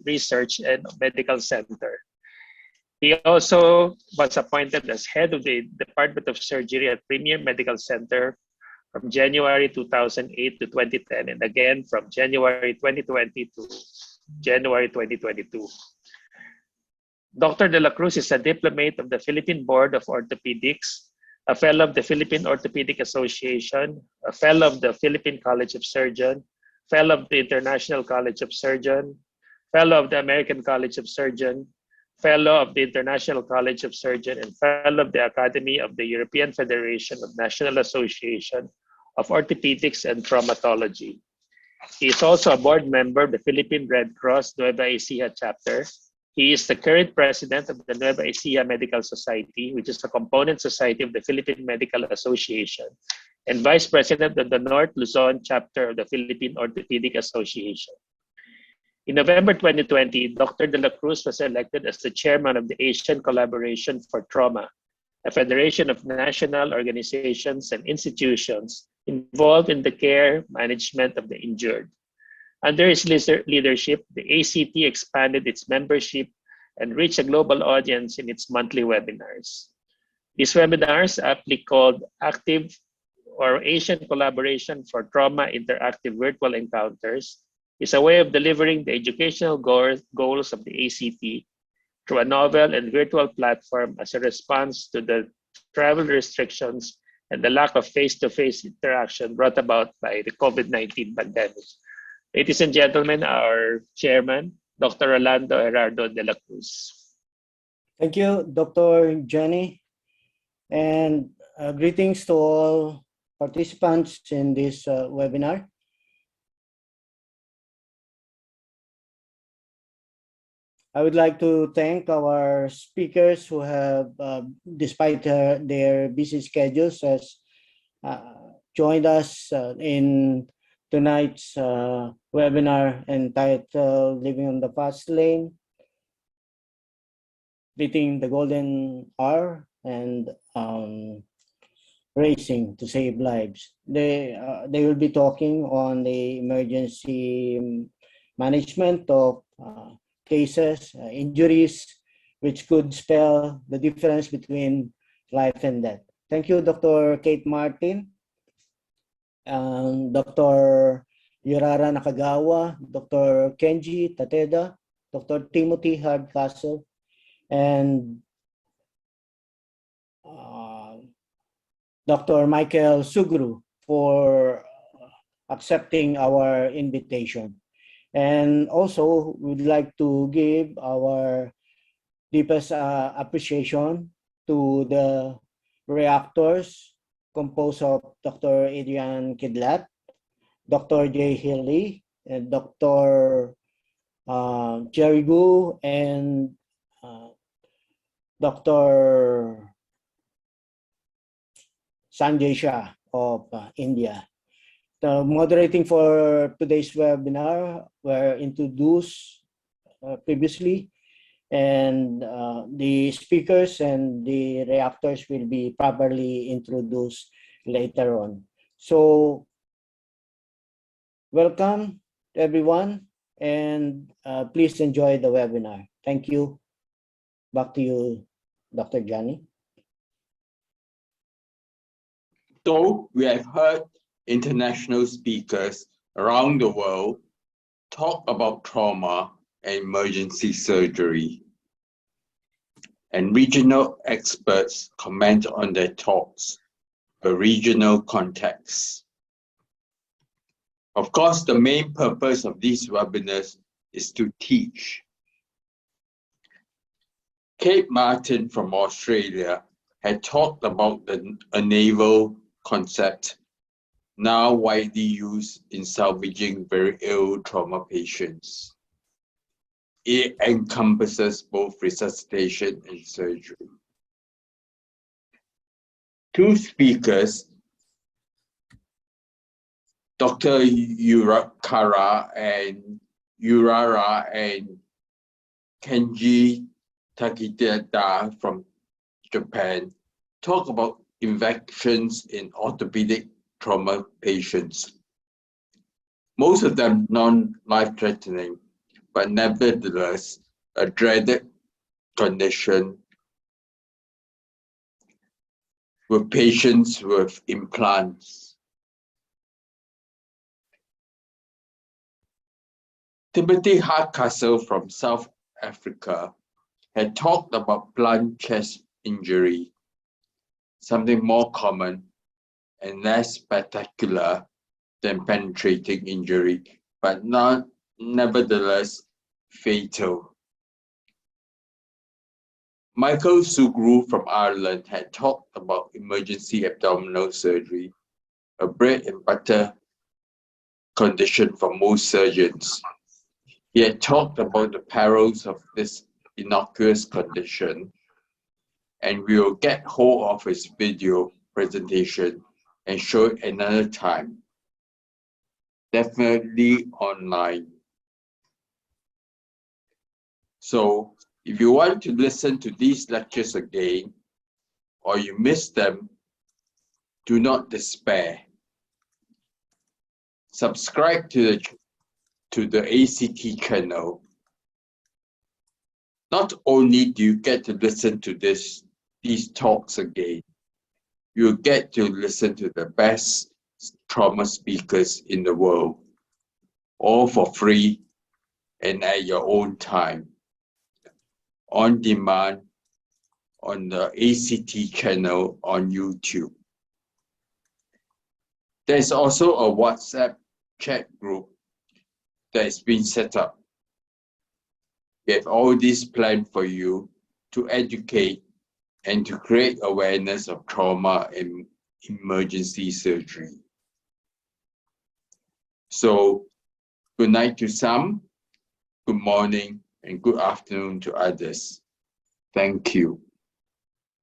Research and Medical Center. He also was appointed as head of the Department of Surgery at Premier Medical Center from January 2008 to 2010, and again from January 2020 to January 2022. Dr. De La Cruz is a diplomate of the Philippine Board of Orthopedics, a fellow of the Philippine Orthopedic Association, a fellow of the Philippine College of Surgeons, fellow of the International College of Surgeons, fellow of the American College of Surgeons, fellow of the International College of Surgeons, and fellow of the Academy of the European Federation of National Association of Orthopedics and Traumatology. He is also a board member of the Philippine Red Cross Nueva Ecija chapter. He is the current president of the Nueva Ecija Medical Society, which is a component society of the Philippine Medical Association, and vice president of the North Luzon chapter of the Philippine Orthopedic Association. In November 2020, Dr. De La Cruz was elected as the chairman of the Asian Collaboration for Trauma, a federation of national organizations and institutions involved in the care management of the injured. Under his leadership, the ACT expanded its membership and reached a global audience in its monthly webinars. These webinars, aptly called Active or Asian Collaboration for Trauma Interactive Virtual Encounters, is a way of delivering the educational goals of the ACT through a novel and virtual platform as a response to the travel restrictions and the lack of face-to-face interaction brought about by the COVID-19 pandemic. Ladies and gentlemen, our chairman, Dr. Rolando Gerardo De La Cruz. Thank you, Dr. Jenny, and greetings to all participants in this webinar. I would like to thank our speakers who have, despite their busy schedules, has joined us in tonight's webinar entitled Living on the Fast Lane, Beating the Golden Hour and Racing to Save Lives. They will be talking on the emergency management of cases, injuries, which could spell the difference between life and death. Thank you, Dr. Kate Martin, Dr. Yurara Nakagawa, Dr. Kenji Tateda, Dr. Timothy Hardcastle, and Dr. Michael Sugru for accepting our invitation. And also, we'd like to give our deepest appreciation to the reactors composed of Dr. Adrian Kidlat, Dr. Jay Hilly, and Dr. Jerry Gu, and Dr. Sanjay Shah of India. The moderating for today's webinar were introduced previously, and the speakers and the reactors will be properly introduced later on. So, welcome everyone, and please enjoy the webinar. Thank you. Back to you, Dr. Johnny. So, we have heard international speakers around the world talk about trauma and emergency surgery, and regional experts comment on their talks, a regional context. Of course, the main purpose of these webinars is to teach. Kate Martin from Australia had talked about a naval concept now widely used in salvaging very ill trauma patients. It encompasses both resuscitation and surgery. Two speakers, Dr. Yurara and Kenji Takeda from Japan, talk about infections in orthopedic trauma patients, most of them non-life-threatening, but nevertheless a dreaded condition with patients with implants. Timothy Hardcastle from South Africa had talked about blunt chest injury, something more common and less spectacular than penetrating injury, but nevertheless fatal. Michael Sugrue from Ireland had talked about emergency abdominal surgery, a bread and butter condition for most surgeons. He had talked about the perils of this innocuous condition, and we will get hold of his video presentation and show it another time, definitely online. So if you want to listen to these lectures again, or you missed them, do not despair. Subscribe to the ACT channel. Not only do you get to listen to these talks again, you get to listen to the best trauma speakers in the world, all for free and at your own time, on demand on the ACT channel on YouTube. There's also a WhatsApp chat group that has been set up. We have all this planned for you to educate and to create awareness of trauma and emergency surgery. So, good night to some, good morning, and good afternoon to others. Thank you.